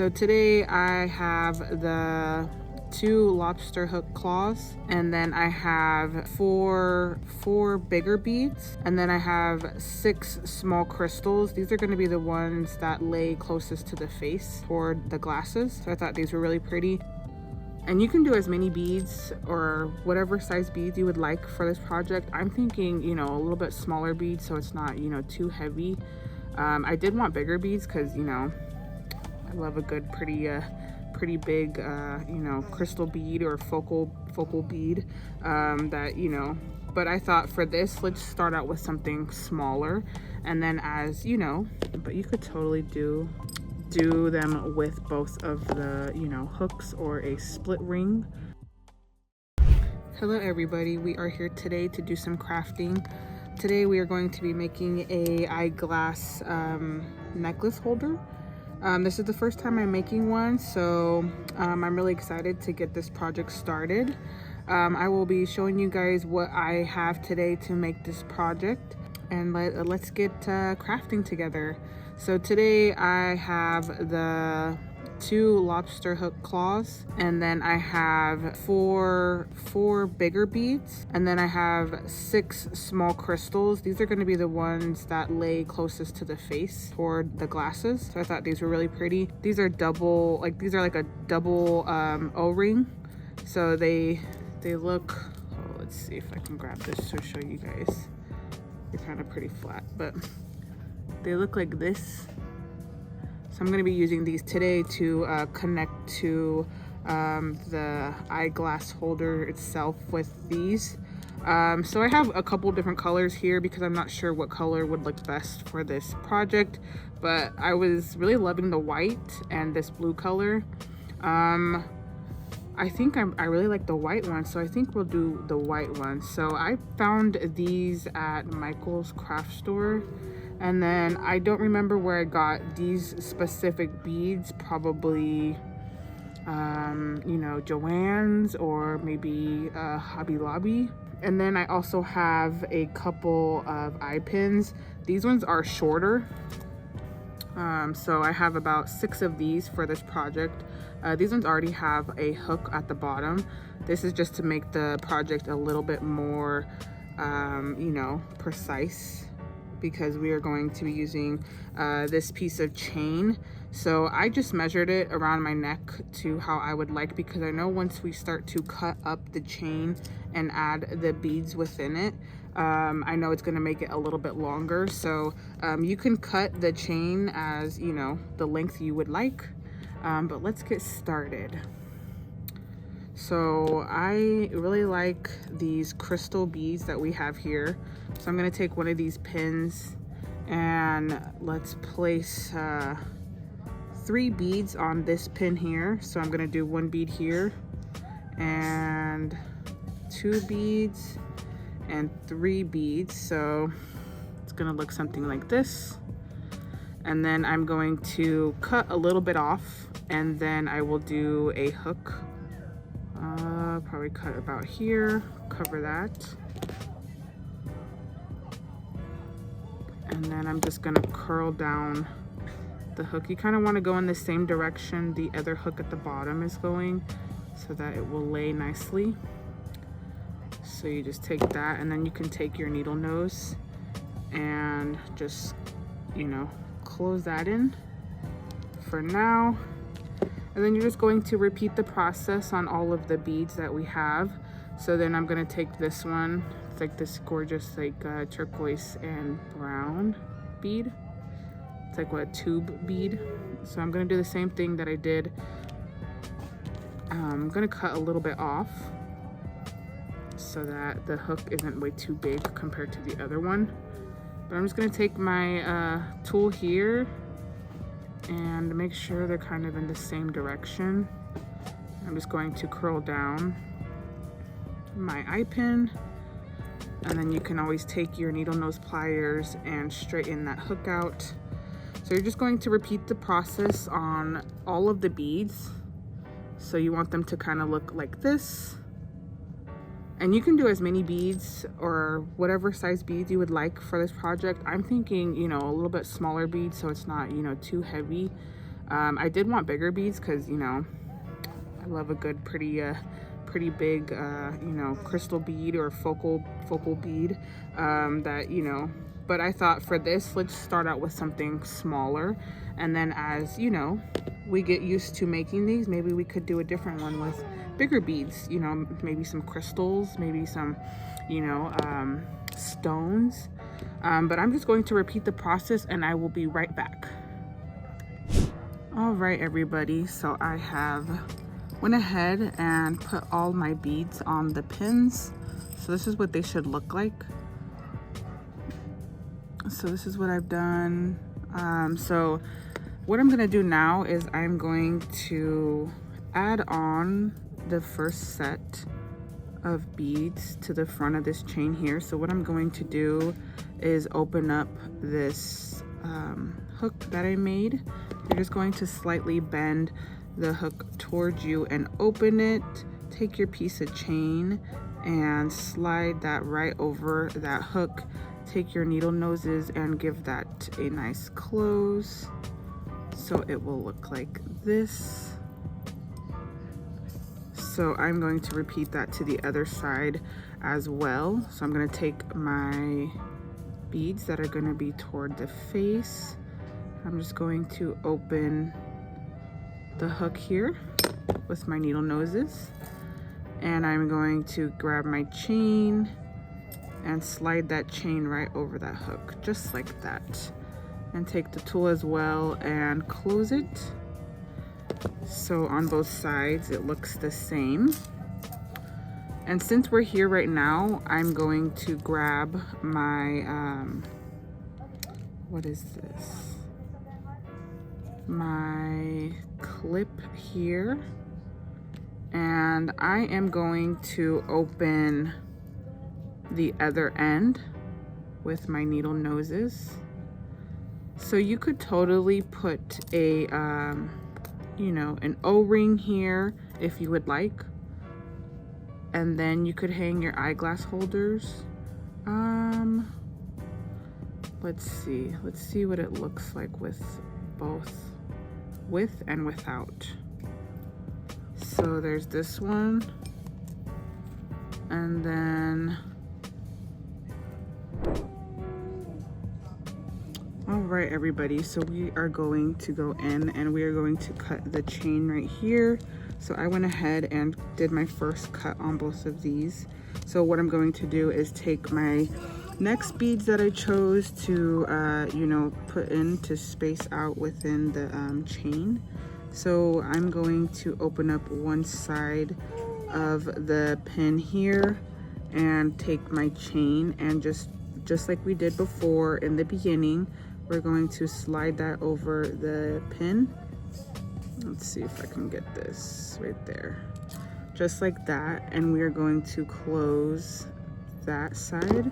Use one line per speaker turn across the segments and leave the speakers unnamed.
So today I have the 2 lobster hook claws, and then I have four bigger beads, and then I have 6 small crystals. These are going to be the ones that lay closest to the face for the glasses. So I thought these were really pretty. And you can do as many beads or whatever size beads you would like for this project. I'm thinking, you know, a little bit smaller beads so it's not, you know, too heavy. I did want bigger beads because, you know, I love a good pretty big you know, crystal bead or focal bead that, you know, but I thought for this, let's start out with something smaller, and then, as you know, but you could totally do them with both of the, you know, hooks or a split ring. Hello everybody, we are here today to do some crafting. Today we are going to be making a eyeglass necklace holder. This is the first time I'm making one, so I'm really excited to get this project started. I will be showing you guys what I have today to make this project, and let's get crafting together. So today I have the 2 lobster hook claws, and then I have four bigger beads, and then I have 6 small crystals. These are going to be the ones that lay closest to the face for the glasses. So I thought these were really pretty. These are double, like these are like a double O-ring. So they look, oh, let's see if I can grab this to show you guys. They're kind of pretty flat, but they look like this. So I'm going to be using these today to connect to the eyeglass holder itself with these. So I have a couple different colors here because I'm not sure what color would look best for this project, but I was really loving the white and this blue color. I think I really like the white one, so I think we'll do the white one. So I found these at Michael's craft store. And then I don't remember where I got these specific beads, probably, you know, Joann's or maybe Hobby Lobby. And then I also have a couple of eye pins. These ones are shorter. So I have about 6 of these for this project. These ones already have a hook at the bottom. This is just to make the project a little bit more, you know, precise, because we are going to be using this piece of chain. So I just measured it around my neck to how I would like, because I know once we start to cut up the chain and add the beads within it, I know it's gonna make it a little bit longer. So you can cut the chain as, you know, the length you would like, but let's get started. So I really like these crystal beads that we have here. So I'm gonna take one of these pins and let's place 3 beads on this pin here. So I'm gonna do 1 bead here and 2 beads and 3 beads. So it's gonna look something like this. And then I'm going to cut a little bit off, and then I will do a hook. Probably cut about here, cover that. And then I'm just gonna curl down the hook. You kind of want to go in the same direction the other hook at the bottom is going, so that it will lay nicely. So you just take that, and then you can take your needle nose and just, you know, close that in for now. And then you're just going to repeat the process on all of the beads that we have. So then I'm gonna take this one. It's like this gorgeous, like turquoise and brown bead. It's like what, a tube bead. So I'm gonna do the same thing that I did. I'm gonna cut a little bit off so that the hook isn't way too big compared to the other one. But I'm just gonna take my tool here and make sure they're kind of in the same direction. I'm just going to curl down my eye pin, and then you can always take your needle nose pliers and straighten that hook out. So you're just going to repeat the process on all of the beads. So you want them to kind of look like this. And you can do as many beads or whatever size beads you would like for this project. I'm thinking, you know, a little bit smaller beads so it's not, you know, too heavy. I did want bigger beads because, you know, I love a good pretty big you know, crystal bead or focal bead that, you know, but I thought for this, let's start out with something smaller, and then as, you know, we get used to making these, maybe we could do a different one with bigger beads, you know, maybe some crystals, maybe some, you know, stones. But I'm just going to repeat the process and I will be right back. All right, everybody, so I have went ahead and put all my beads on the pins. So this is what they should look like. So this is what I've done. So what I'm gonna do now is I'm going to add on the first set of beads to the front of this chain here. So what I'm going to do is open up this hook that I made. You're just going to slightly bend the hook towards you and open it. Take your piece of chain and slide that right over that hook. Take your needle noses and give that a nice close. So it will look like this. So I'm going to repeat that to the other side as well. So I'm going to take my beads that are going to be toward the face. I'm just going to open the hook here with my needle noses, and I'm going to grab my chain and slide that chain right over that hook, just like that, and take the tool as well and close it. So on both sides it looks the same. And since we're here right now, I'm going to grab my what is this, my clip here, and I am going to open the other end with my needle noses. So you could totally put a you know, an O-ring here if you would like, and then you could hang your eyeglass holders. Let's see what it looks like with both, with and without. So there's this one, and then all right, everybody, so we are going to go in and we are going to cut the chain right here. So I went ahead and did my first cut on both of these. So what I'm going to do is take my next beads that I chose to you know, put in to space out within the chain. So I'm going to open up one side of the pin here and take my chain, and just like we did before in the beginning, we're going to slide that over the pin. Let's see if I can get this right there, just like that. And we are going to close that side,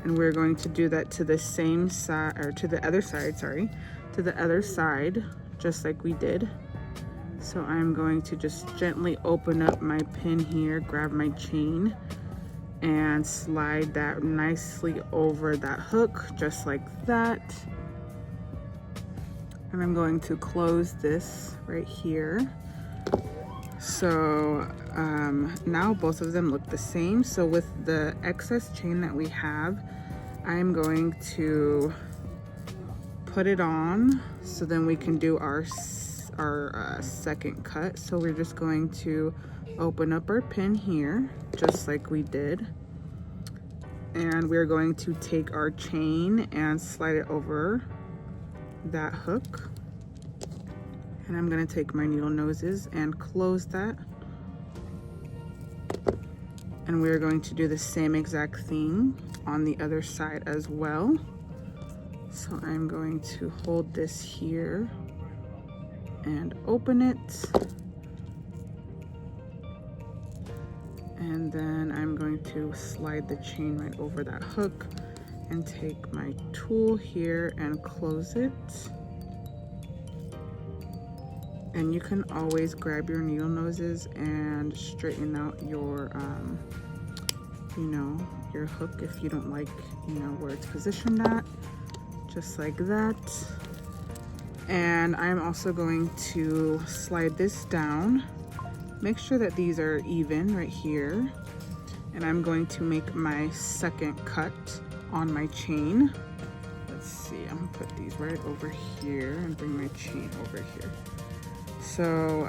and we're going to do that to the same side, or to the other side, sorry, to the other side, just like we did. So I'm going to just gently open up my pin here, grab my chain, and slide that nicely over that hook, just like that. And I'm going to close this right here. So now both of them look the same. So with the excess chain that we have, I'm going to put it on so then we can do our second cut. So we're just going to open up our pin here, just like we did. And we're going to take our chain and slide it over that hook. And I'm going to take my needle noses and close that. And we're going to do the same exact thing on the other side as well. So I'm going to hold this here and open it. And then I'm going to slide the chain right over that hook and take my tool here and close it. And you can always grab your needle noses and straighten out your, you know, your hook if you don't like, you know, where it's positioned at, just like that. And I'm also going to slide this down. Make sure that these are even right here. And I'm going to make my second cut on my chain. Let's see, I'm gonna put these right over here and bring my chain over here. So,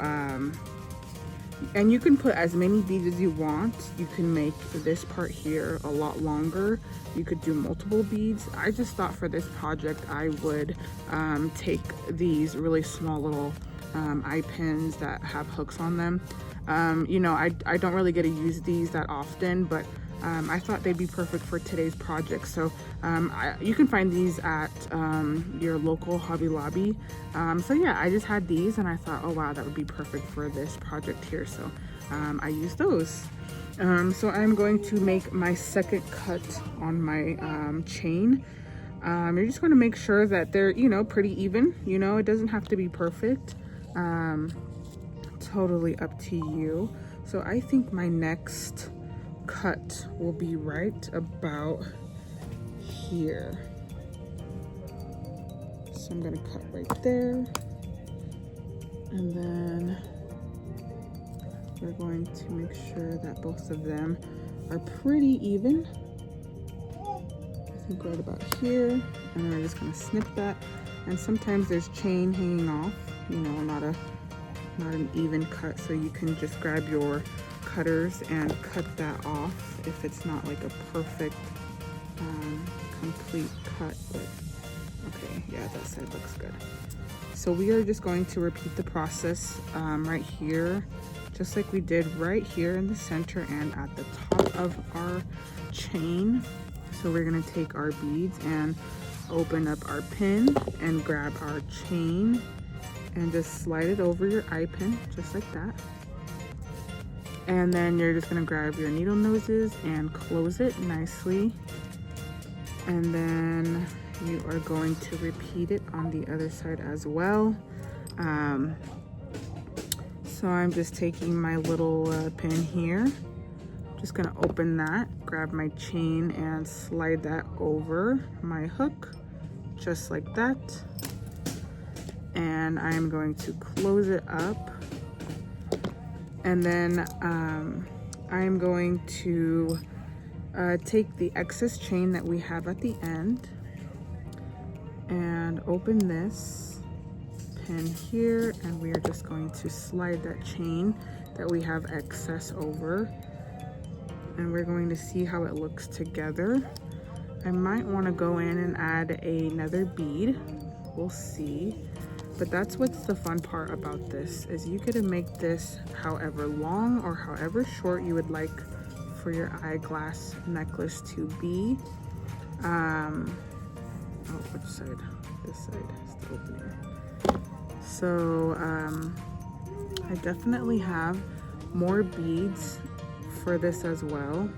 and you can put as many beads as you want. You can make this part here a lot longer. You could do multiple beads. I just thought for this project I would take these really small little eye pins that have hooks on them. You know, I don't really get to use these that often, but I thought they'd be perfect for today's project. So you can find these at your local Hobby Lobby. So yeah, I just had these and I thought, oh wow, that would be perfect for this project here. So I used those. So I'm going to make my second cut on my chain. You're just going to make sure that they're, you know, pretty even. You know, it doesn't have to be perfect. Totally up to you. So I think my next cut will be right about here. So I'm gonna cut right there, and then we're going to make sure that both of them are pretty even. I think right about here, and then we're just gonna snip that. And sometimes there's chain hanging off, you know, not an even cut, so you can just grab your cutters and cut that off if it's not like a perfect complete cut. But okay, yeah, that side looks good. So we are just going to repeat the process right here, just like we did right here in the center and at the top of our chain. So we're gonna take our beads and open up our pin and grab our chain and just slide it over your eye pin, just like that. And then you're just gonna grab your needle noses and close it nicely. And then you are going to repeat it on the other side as well. So I'm just taking my little pin here, just gonna open that, grab my chain and slide that over my hook, just like that. And I'm going to close it up. And then I'm going to take the excess chain that we have at the end and open this pin here, and we are just going to slide that chain that we have excess over, and we're going to see how it looks together. I might want to go in and add another bead, we'll see. But that's what's the fun part about this, is you get to make this however long or however short you would like for your eyeglass necklace to be. Oh, which side? This side is the opening. So I definitely have more beads for this as well.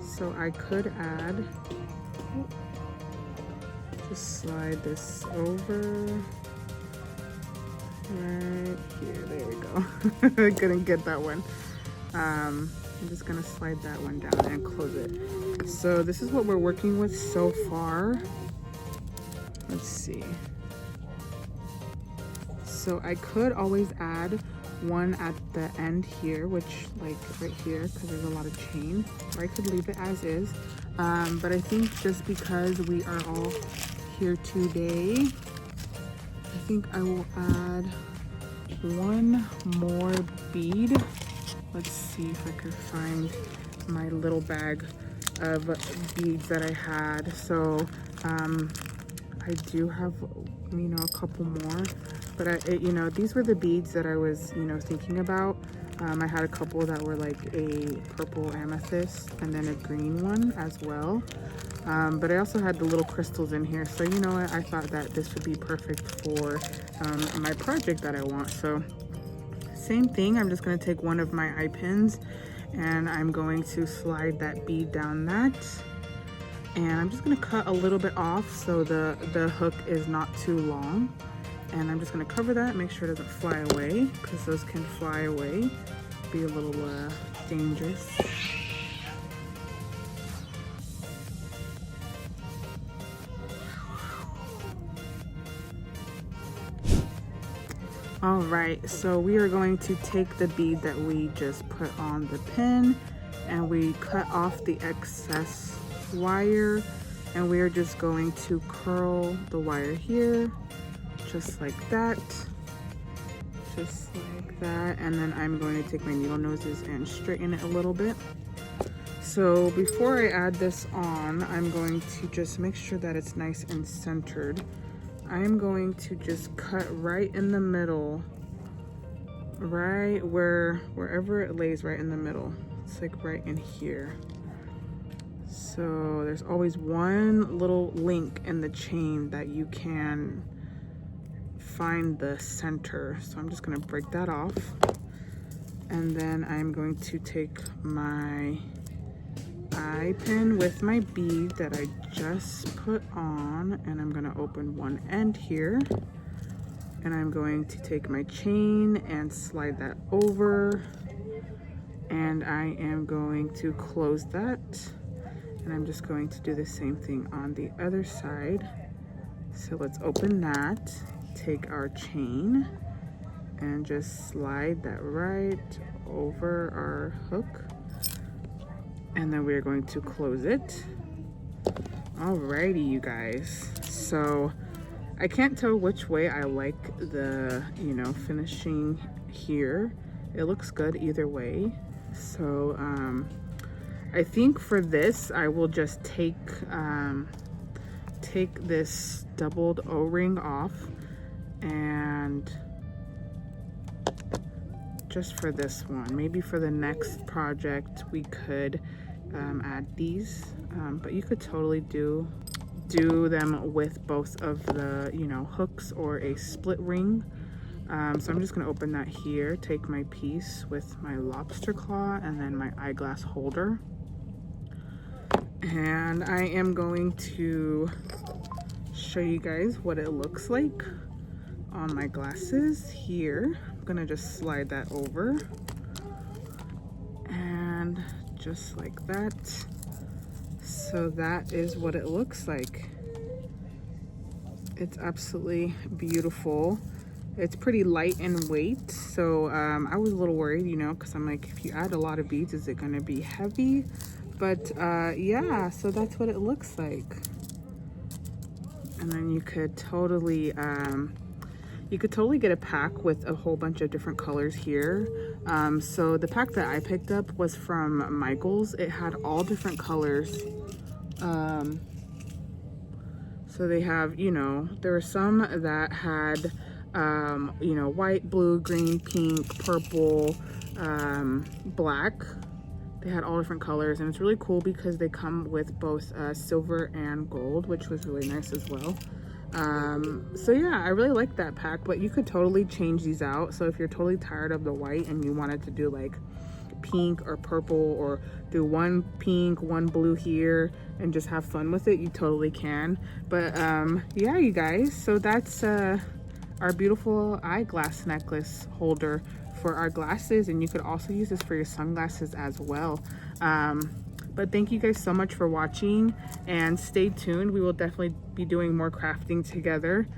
So I could add, just slide this over. Right here, there we go. I couldn't get that one. I'm just gonna slide that one down and close it. So this is what we're working with so far. Let's see. So I could always add one at the end here, which like right here, because there's a lot of chain, or I could leave it as is. But I think just because we are all here today, I think I will add one more bead. Let's see if I can find my little bag of beads that I had. So I do have, you know, a couple more, but you know, these were the beads that I was, you know, thinking about. I had a couple that were like a purple amethyst and then a green one as well. But I also had the little crystals in here. So, you know what, I thought that this would be perfect for my project that I want. So same thing, I'm just gonna take one of my eye pins and I'm going to slide that bead down that. And I'm just gonna cut a little bit off so the hook is not too long. And I'm just gonna cover that, make sure it doesn't fly away, because those can fly away, be a little dangerous. right, so we are going to take the bead that we just put on the pin and we cut off the excess wire, and we are just going to curl the wire here, just like that. Just like that. And then I'm going to take my needle noses and straighten it a little bit. So before I add this on, I'm going to just make sure that it's nice and centered. I am going to just cut right in the middle, right wherever it lays, right in the middle. It's like right in here. So there's always one little link in the chain that you can find the center. So I'm just gonna break that off. And then I'm going to take my eye pin with my bead that I just put on, and I'm gonna open one end here, and I'm going to take my chain and slide that over, and I am going to close that, and I'm just going to do the same thing on the other side. So let's open that, take our chain and just slide that right over our hook, and then we're going to close it. Alrighty, you guys. So I can't tell which way I like the, finishing here. It looks good either way. So I think for this, I will just take this doubled O-ring off, and just for this one, maybe for the next project we could add these, but you could totally do them with both of the hooks or a split ring. So I'm just going to open that here, take my piece with my lobster claw and then my eyeglass holder, and I am going to show you guys what it looks like on my glasses here. I'm gonna just slide that over, and just like that. So that is what it looks like. It's absolutely beautiful. It's pretty light in weight, so I was a little worried, because I'm like, if you add a lot of beads, is it gonna be heavy? But yeah, so that's what it looks like. And then you could totally get a pack with a whole bunch of different colors here. So the pack that I picked up was from Michael's. It had all different colors. So they have, there were some that had, white, blue, green, pink, purple, black. They had all different colors, and it's really cool because they come with both silver and gold, which was really nice as well. So yeah, I really like that pack, but you could totally change these out. So if you're totally tired of the white and you wanted to do like pink or purple, or do one pink, one blue here and just have fun with it, you totally can. But yeah, you guys, so that's our beautiful eyeglass necklace holder for our glasses, and you could also use this for your sunglasses as well. But thank you guys so much for watching, and stay tuned. We will definitely be doing more crafting together.